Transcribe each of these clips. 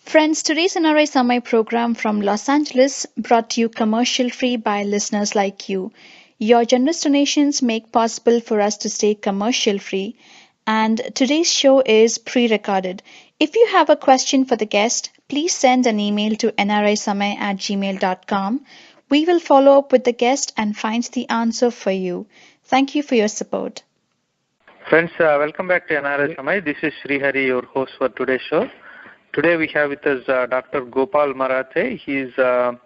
Friends, today's NRI Samai program from Los Angeles brought to you commercial free by listeners like you. Your generous donations make possible for us to stay commercial free, and today's show is pre-recorded. If you have a question for the guest, please send an email to nrisamai@gmail.com. We will follow up with the guest and find the answer for you. Thank you for your support. Friends, welcome back to NRI Samai. This is Srihari, your host for today's show. Today we have with us Dr. Gopal Marathe. He's a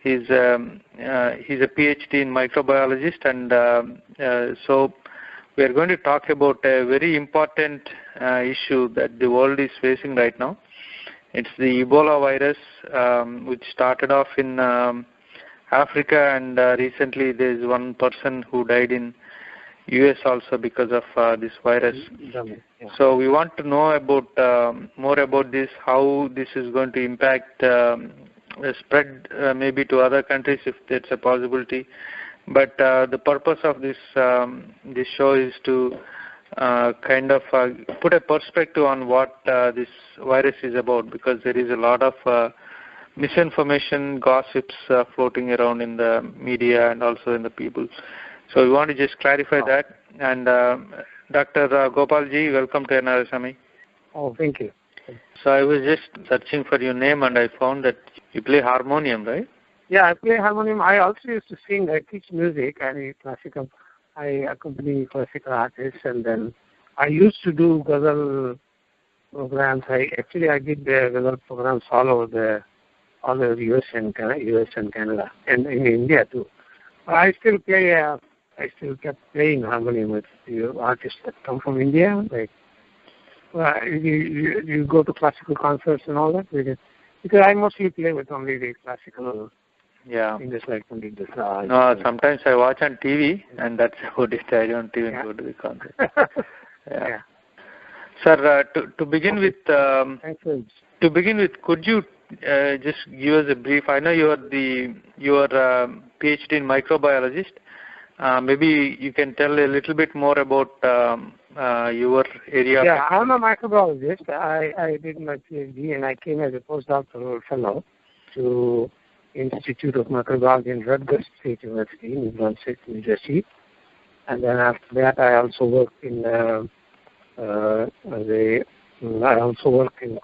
PhD in microbiologist, and so we are going to talk about a very important issue that the world is facing right now. It's the Ebola virus, which started off in Africa, and recently there is one person who died in US also because of this virus. Yeah. So we want to know about more about this, how this is going to impact spread maybe to other countries if there's a possibility. But the purpose of this show is to kind of put a perspective on what this virus is about, because there is a lot of misinformation, gossips floating around in the media and also in the people. So we want to just clarify that. And Dr. Gopalji, welcome to NRI Samai. Oh, thank you. So I was just searching for your name, and I found that you play harmonium, right? Yeah, I play harmonium. I also used to sing. I teach music. I accompany classical artists, and then I used to do ghazal programs. I did the ghazal programs all over the US and Canada, and in India too. But I still play. I still kept playing harmonium with artists that come from India. Like, you go to classical concerts and all that? Because I mostly play with only the classical things like Pandit. No, sometimes I watch on TV, and that's about it. I don't even go to the concert. Yeah. Sir, to begin with, could you just give us a brief? I know you are PhD in microbiologist. Maybe you can tell a little bit more about your area. Yeah, I'm a microbiologist. I did my PhD, and I came as a postdoctoral fellow to Institute of Microbiology in Rutgers State University in New Jersey. And then after that, I also worked in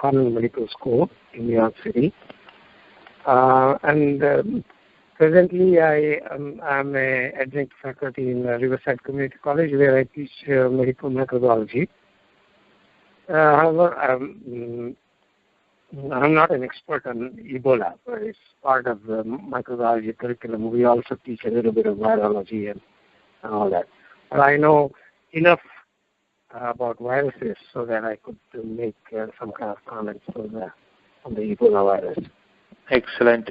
Cornell Medical School in New York City. Presently, I'm an adjunct faculty in Riverside Community College, where I teach medical microbiology. However, I'm not an expert on Ebola, but it's part of the microbiology curriculum. We also teach a little bit of virology and all that. But I know enough about viruses so that I could make some kind of comments on the Ebola virus. Excellent.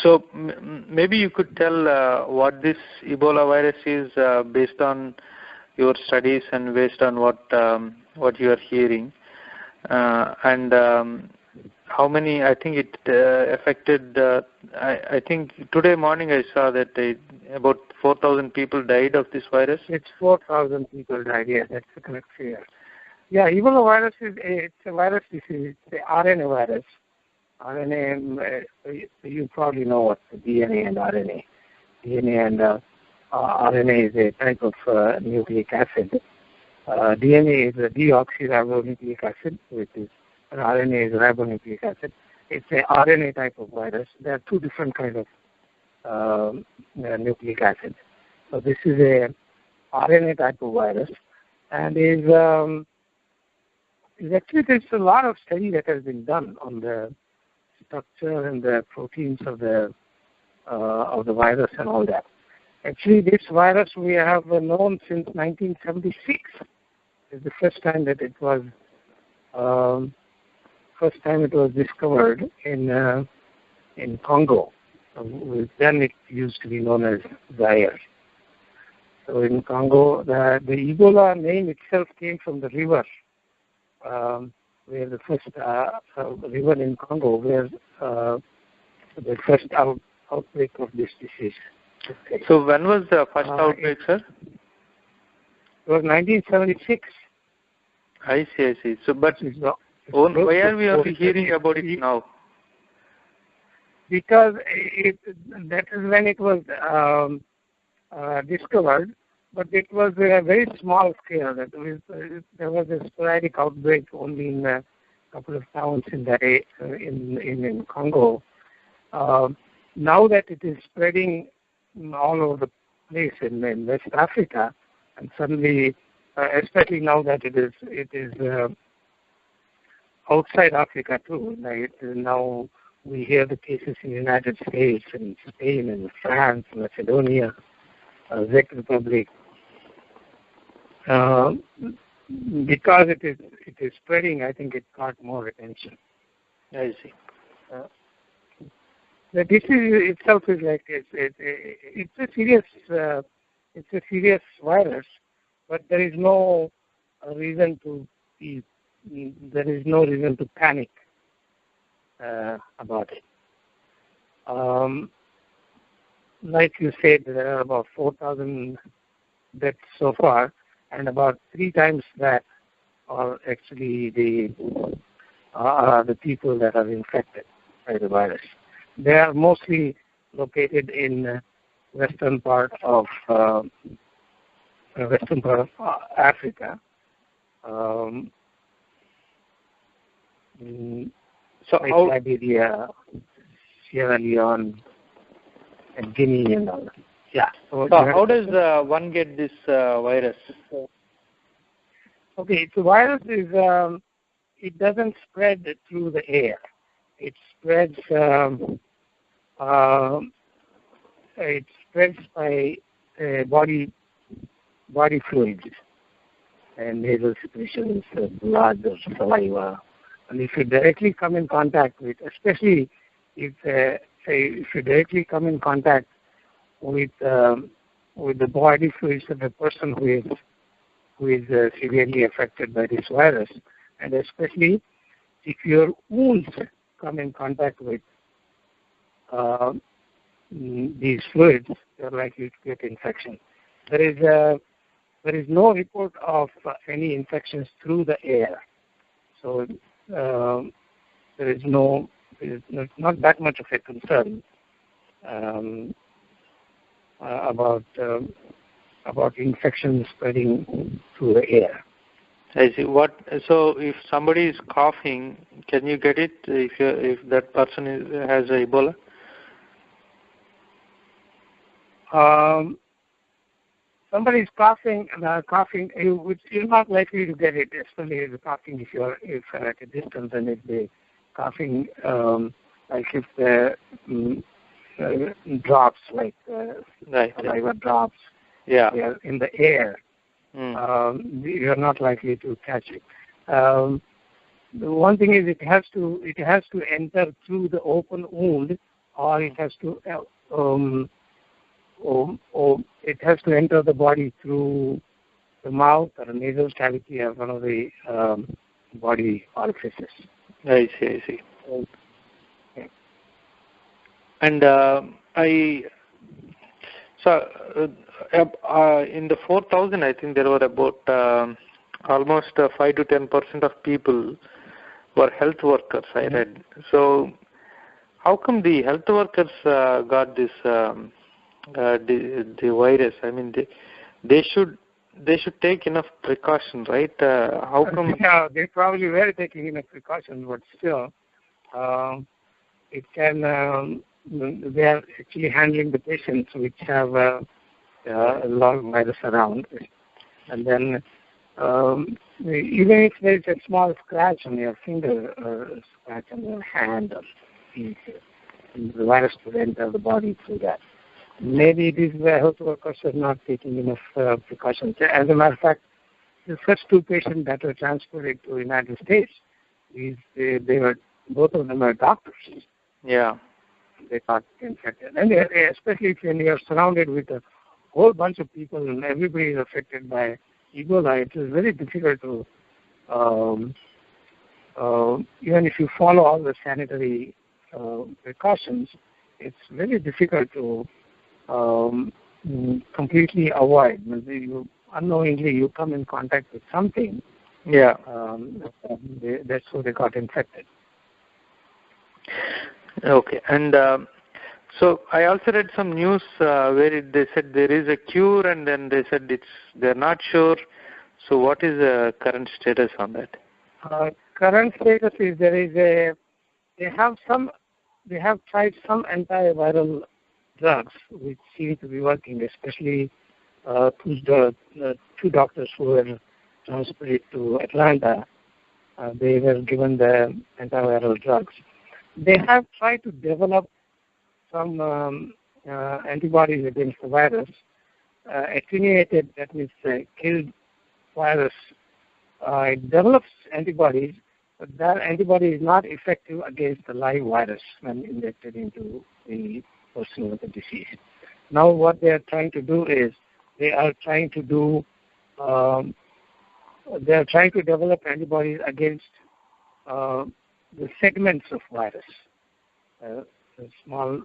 So maybe you could tell what this Ebola virus is based on your studies and based on what you are hearing, and how many. I think it affected. I think today morning I saw that about 4,000 people died of this virus. It's 4,000 people died. Yeah, that's the correct figure. Yeah, Ebola virus it's a virus disease. It's the RNA virus. RNA, you probably know what the DNA and RNA. DNA and RNA is a type of nucleic acid. DNA is a deoxyribonucleic acid, which is, and RNA is ribonucleic acid. It's an RNA type of virus. There are two different kinds of nucleic acid. So this is a RNA type of virus, and actually there's a lot of study that has been done on the structure and the proteins of the virus and all that. Actually, this virus we have known since 1976. It's the first time that it was discovered in Congo. Then it used to be known as Zaire. So in Congo, the Ebola name itself came from the river. Where the first river in Congo, where the first outbreak of this disease. So when was the first outbreak, sir? It was 1976. I see. So, but Why are we only hearing about it now? Because that is when it was discovered, but it was a very small scale. There was a sporadic outbreak only in a couple of towns in that in Congo. Now that it is spreading all over the place in West Africa, and suddenly, especially now that it is outside Africa too. Like now we hear the cases in the United States, in Spain, in France, Macedonia, Czech Republic. Because it is spreading, I think it got more attention. I see. The disease itself is like it's a serious virus, but there is no reason to panic about it. Like you said, there are about 4,000 deaths so far, and about 3 times that are actually the people that are infected by the virus. They are mostly located in western part of Africa. So like Liberia, Sierra Leone, and Guinea and all that. Yeah. So how does one get this virus? Okay, the virus is it doesn't spread through the air. It spreads by body fluids and nasal secretions, blood or saliva. And if you directly come in contact with, especially if you directly come in contact with the body fluids of the person who is severely affected by this virus, and especially if your wounds come in contact with these fluids, you're likely to get infection. There is no report of any infections through the air, so there is not that much of a concern about infection spreading through the air. I see. So if somebody is coughing, can you get it if that person has Ebola? Somebody is coughing, you're not likely to get it, especially if coughing if you're at a distance, and if the coughing, like if the drops, like saliva drops, in the air, you're not likely to catch it. The one thing is it has to enter through the open wound, or it has to enter the body through the mouth or the nasal cavity of one of the body orifices. I see. Okay. And in the 4,000, I think there were about almost 5 to 10% of people were health workers, I read. So how come the health workers got this the virus? I mean, they should take enough precaution, right? How come? Yeah, they probably were taking enough precautions, but still, it can. They are actually handling the patients which have a lot of virus around, and then even if there is a small scratch on your finger or a scratch on your hand, or the virus could enter the body through that. Maybe these health workers are not taking enough precautions. As a matter of fact, the first 2 patients that were transported to the United States, they were, both of them were doctors. Yeah. They got infected. And especially when you are surrounded with a whole bunch of people and everybody is affected by Ebola, it is very difficult to, even if you follow all the sanitary precautions, it's very difficult to completely avoid. Unknowingly, you come in contact with something, Yeah. That's how they got infected. Okay. And so I also read some news where they said there is a cure, and then they said they're not sure. So what is the current status on that? Current status is they have tried some antiviral drugs which seem to be working, especially two doctors who were transferred to Atlanta. They were given the antiviral drugs. They have tried to develop some antibodies against the virus, attenuated, that means killed virus. It develops antibodies, but that antibody is not effective against the live virus when injected into the person with the disease. Now what they are trying to do is they are trying to develop antibodies against the segments of virus, small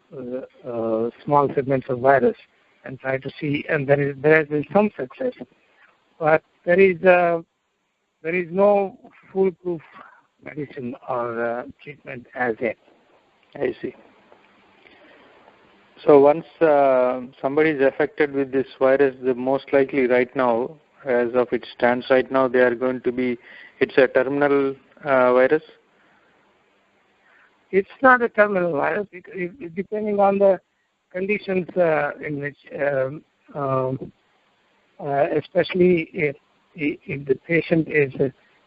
segments of virus, and try to see. And there has been some success, but there is no foolproof medicine or treatment as yet. I see. So once somebody is affected with this virus, the most likely right now, as of it stands right now, they are going to be, it's a terminal virus? It's not a terminal virus, depending on the conditions in which, especially if the patient is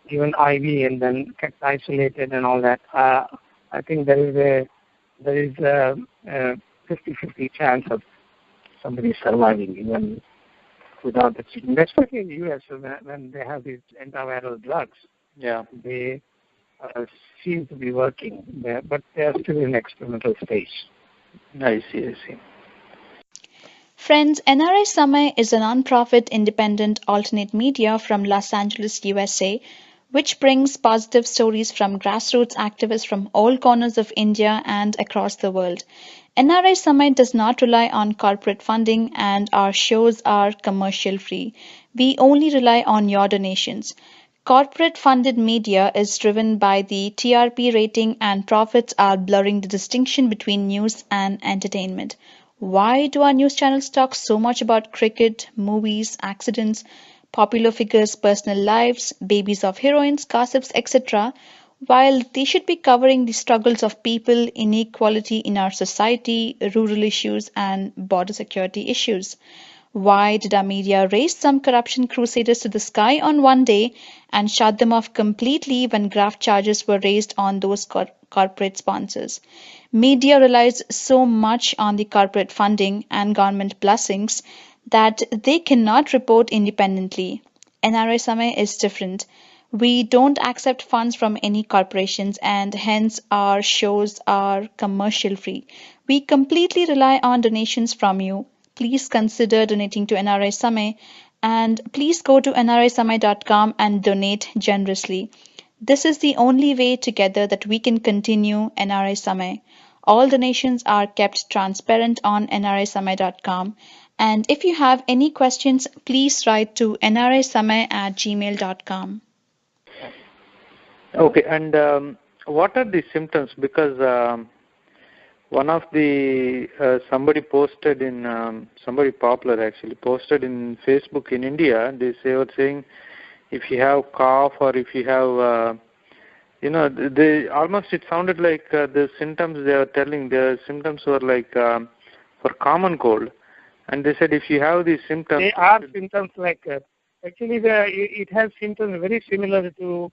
given IV and then kept isolated and all that. I think there is a 50-50 chance of somebody surviving even without the treatment, especially in the U.S. when they have these antiviral drugs. Yeah. They seem to be working, but they are still in experimental stage. I see. Friends, NRI Samay is a non-profit independent alternate media from Los Angeles, USA, which brings positive stories from grassroots activists from all corners of India and across the world. NRI Samay does not rely on corporate funding and our shows are commercial free. We only rely on your donations. Corporate funded media is driven by the TRP rating and profits are blurring the distinction between news and entertainment. Why do our news channels talk so much about cricket, movies, accidents, popular figures' personal lives, babies of heroines, gossips, etc., while they should be covering the struggles of people, inequality in our society, rural issues, and border security issues? Why did our media raise some corruption crusaders to the sky on one day and shut them off completely when graft charges were raised on those corporate sponsors? Media relies so much on the corporate funding and government blessings that they cannot report independently. NRA Samay is different. We don't accept funds from any corporations and hence our shows are commercial free. We completely rely on donations from you. Please consider donating to NRI Samay and please go to nrisamay.com and donate generously. This is the only way together that we can continue NRI Samay. All donations are kept transparent on nrisamay.com. And if you have any questions, please write to nrisamay@gmail.com. Okay, and what are the symptoms? Because one of the somebody posted in somebody popular actually posted in Facebook in India. They were saying if you have cough or if you have they almost it sounded like the symptoms they were telling. The symptoms were like for common cold, and they said if you have these symptoms, they are symptoms like actually it has symptoms very similar to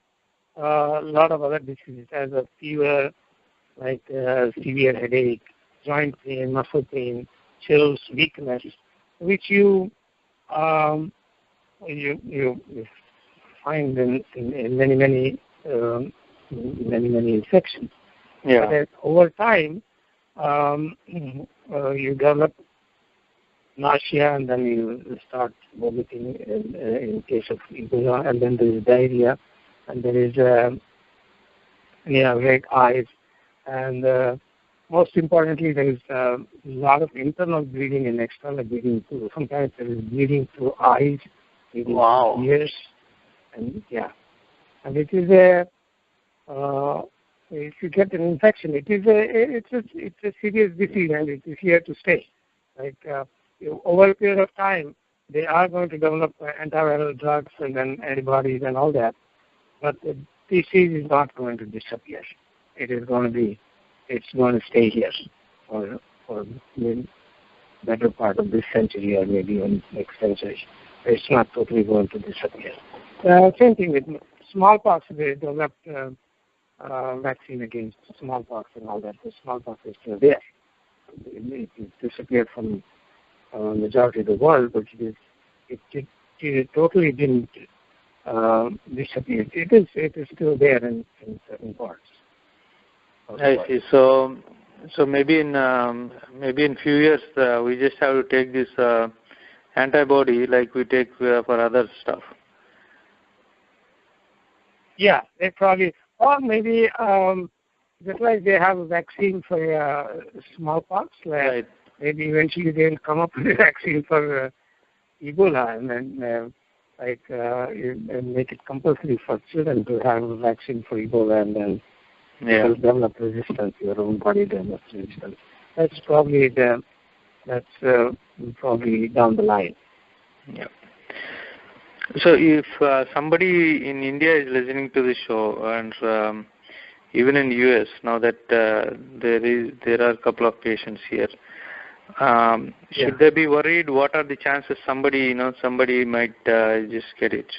a lot of other diseases, as a fever, like severe headache, joint pain, muscle pain, chills, weakness, which you find in many infections. yeah. But over time, you develop nausea, and then you start vomiting in case of Ebola, and then there is diarrhea, and there is red eyes, and most importantly, there is a lot of internal bleeding and external bleeding too. Sometimes there is bleeding through eyes, bleeding through ears, and yeah. And it is a if you get an infection, it's a serious disease, and it is here to stay. Like over a period of time, they are going to develop antiviral drugs and then antibodies and all that, but the disease is not going to disappear. It's going to stay here for the better part of this century or maybe even next century. It's not totally going to disappear. Same thing with smallpox. They developed vaccine against smallpox and all that. The smallpox is still there. It disappeared from majority of the world, but it totally didn't disappear. It is still there in certain parts. I see. So maybe in few years we just have to take this antibody like we take for other stuff. Yeah, they probably, or maybe just like they have a vaccine for smallpox. Right. Maybe eventually they will come up with a vaccine for Ebola, and then make it compulsory for children to have a vaccine for Ebola, and then people develop resistance. Your own body develops resistance. That's probably down the line. Yeah. So if somebody in India is listening to this show, and even in US, now that there are a couple of patients here, should they be worried? What are the chances somebody might just get it?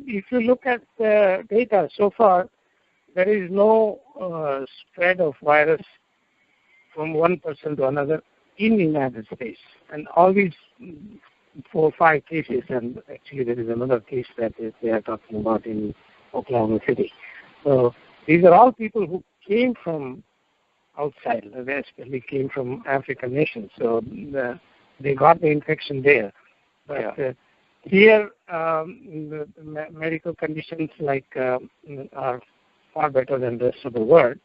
If you look at the data so far, there is no spread of virus from one person to another in the United States. And all these 4 or 5 cases, and actually there is another case that they are talking about in Oklahoma City. So these are all people who came from outside, they especially came from African nations. So they got the infection there. But here, the medical conditions are far better than the rest of the world.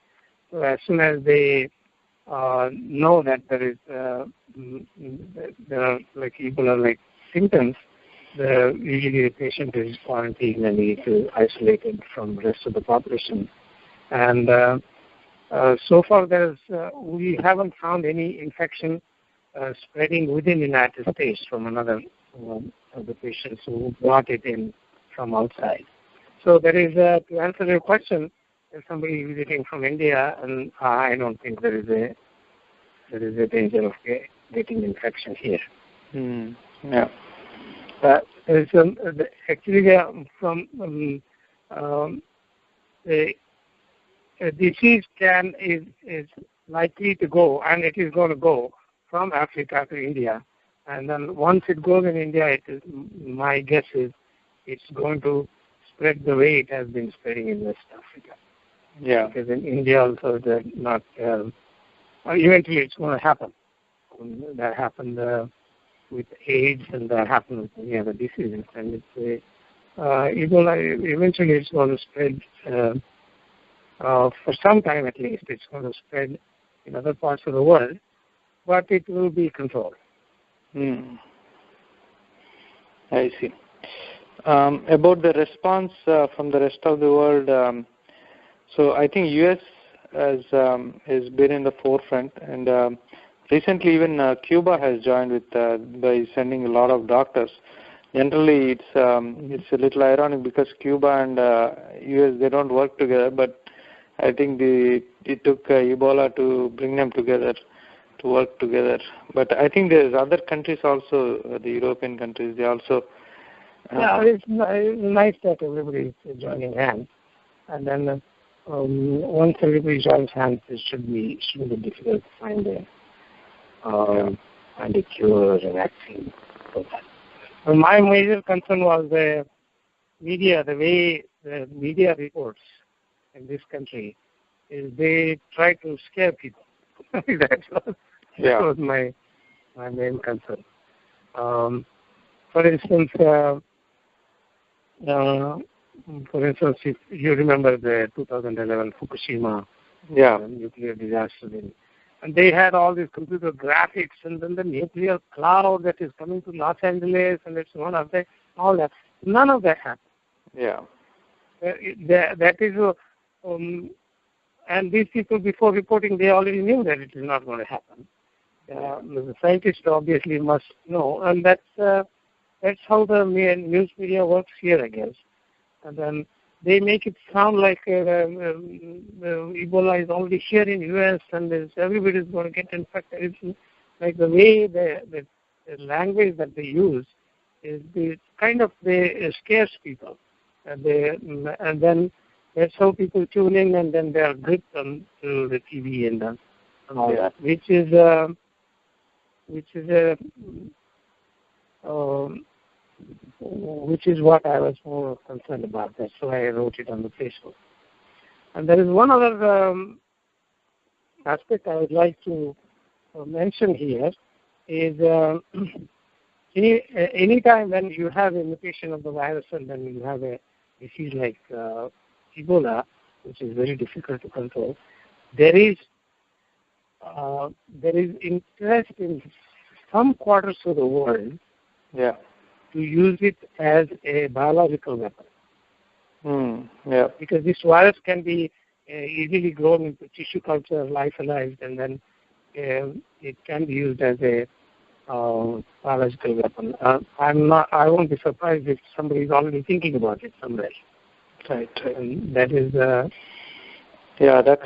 So as soon as they know that there are like Ebola-like symptoms, usually the patient is quarantined and he is isolated from the rest of the population. And so far, we haven't found any infection spreading within the United States from another of the patients who brought it in from outside. So there is, to answer your question, if somebody is visiting from India, and I don't think there is a danger of getting infection here. Yeah. Actually, from a disease is likely to go, and it is going to go from Africa to India. And then once it goes in India, my guess is it's going to spread the way it has been spreading in West Africa. Yeah. Because in India also, they're not. Eventually, it's going to happen. That happened with AIDS, and that happened with many other diseases. And it's Ebola. Eventually, it's going to spread. For some time at least, it's going to spread in other parts of the world, but it will be controlled. I see. About the response from the rest of the world, so I think U.S. has been in the forefront, and recently even Cuba has joined with by sending a lot of doctors. Generally, it's a little ironic because Cuba and U.S. they don't work together, but I think it took Ebola to bring them together, to work together. But I think there's other countries also, the European countries, they also... it's nice that everybody is joining hands. And then once everybody joins hands, it shouldn't be difficult to find a cure or a vaccine for that. Well, my major concern was the media, the way the media reports in this country is they try to scare people. That was my main concern. For instance, if you remember the 2011 Fukushima nuclear disaster, and they had all these computer graphics, and then the nuclear cloud that is coming to Los Angeles, and it's one of the all that. None of that happened. Yeah. that is, and these people before reporting, they already knew that it is not going to happen. The scientists obviously must know, and that's how the news media works here, I guess. And then they make it sound like Ebola is already here in U.S. and everybody is going to get infected. It's like the way the language that they use is they scares people, and then that's how people tune in, and then they are gripped on to the TV and all that, which is what I was more concerned about. That's why I wrote it on the Facebook. And there is one other aspect I would like to mention here is any time when you have a mutation of the virus and then you have a disease like Ebola, which is very difficult to control, there is interest in some quarters of the world to use it as a biological weapon. Because this virus can be easily grown into tissue culture, lyophilized, and then it can be used as a biological weapon. I won't be surprised if somebody is already thinking about it somewhere. Right. And that is. That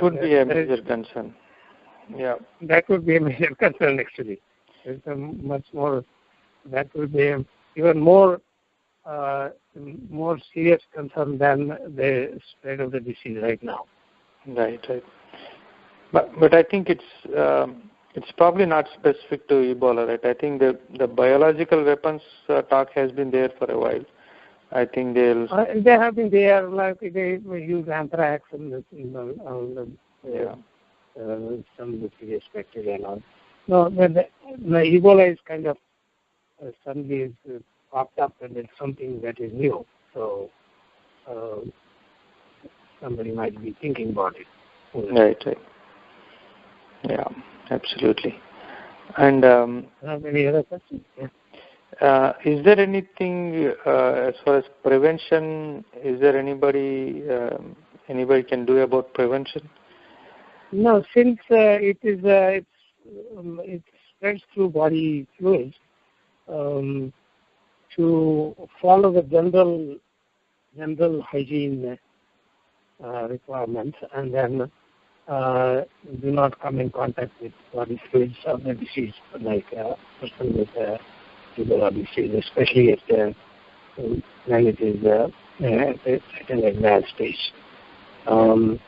would be a major concern. Yeah. That would be a major concern, actually. It's a much more. That would be even more serious concern than the spread of the disease right now. Right. But I think it's probably not specific to Ebola, right? I think the biological weapons talk has been there for a while. I think they have been there, like they use anthrax and some of the serious bacteria and all. No, the Ebola is kind of suddenly popped up, and it's something that is new. So somebody might be thinking about it. Right. Yeah, absolutely. And have any other questions? Yeah. Is there anything as far as prevention? Is there anybody can do about prevention? No, since it spreads through body fluids, to follow the general hygiene requirements, and then do not come in contact with body fluids of the disease, like a person with Ebola disease, especially when it is at an advanced stage. Other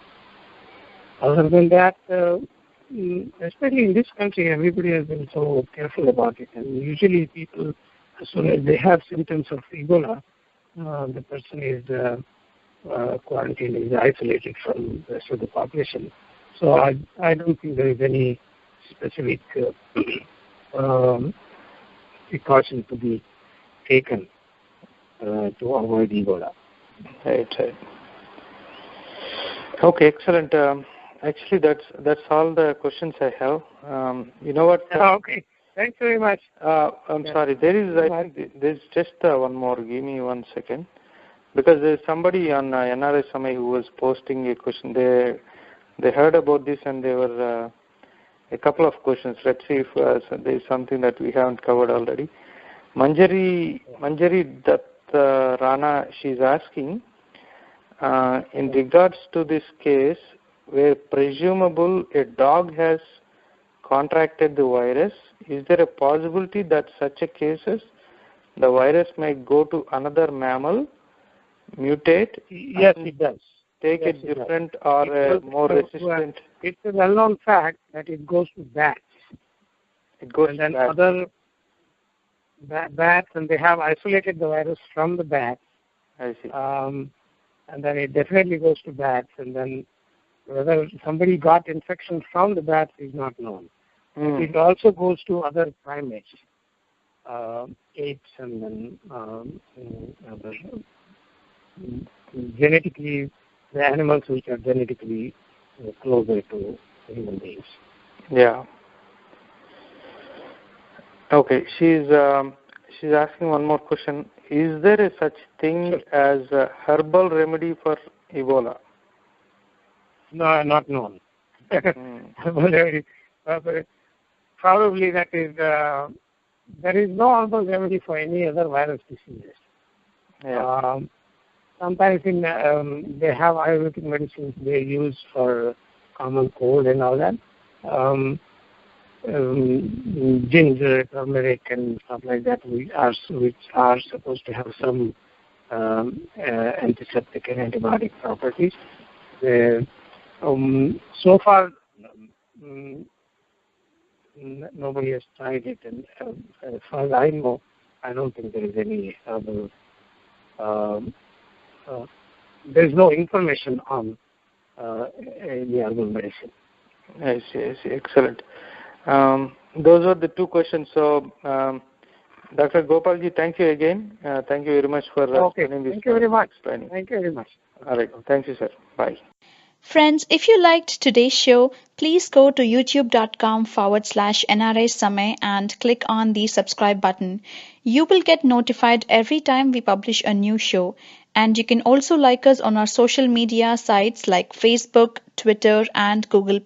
than that, especially in this country, everybody has been so careful about it, and usually people, as soon as they have symptoms of Ebola, the person is quarantined, is isolated from the rest of the population. So I don't think there is any specific precaution to be taken to avoid Ebola. Right. Okay, excellent. Actually, that's all the questions I have. You know what? Okay. Thanks very much. I'm sorry. There's just one more. Give me 1 second. Because there's somebody on NRSMI who was posting a question. They heard about this, and there were a couple of questions. Let's see if there's something that we haven't covered already. Manjari Dutt Rana, she's asking, in regards to this case where presumable a dog has contracted the virus, is there a possibility that such a cases the virus might go to another mammal, mutate? Yes, it does. Take a different or more resistant. It's a well-known fact that it goes to bats. It goes and then to bats. Other bats, and they have isolated the virus from the bats. I see. And then it definitely goes to bats, and then whether somebody got infection from the bats is not known. It also goes to other primates, apes, and then other genetically, the animals which are genetically closer to human beings. Yeah. Okay. She's asking one more question. is there a such thing as a herbal remedy for Ebola? No, not known. Herbal remedy. Probably that is, there is no herbal remedy for any other virus diseases. Yeah. Sometimes they have Ayurvedic medicines they use for common cold and all that. Ginger, turmeric, and stuff like that, which are supposed to have some antiseptic and antibiotic properties. So far, nobody has tried it, and as far as I know, I don't think there is any herbal. There's no information on any herbal medicine. I see. Excellent. Those are the two questions. So, Dr. Gopalji, thank you again. Thank you very much for spending this time. Thank you very much. Explaining. Thank you very much. All right. Thank you, sir. Bye. Friends, if you liked today's show, please go to youtube.com/NRI Samay and click on the subscribe button. You will get notified every time we publish a new show. And you can also like us on our social media sites like Facebook, Twitter, and Google+.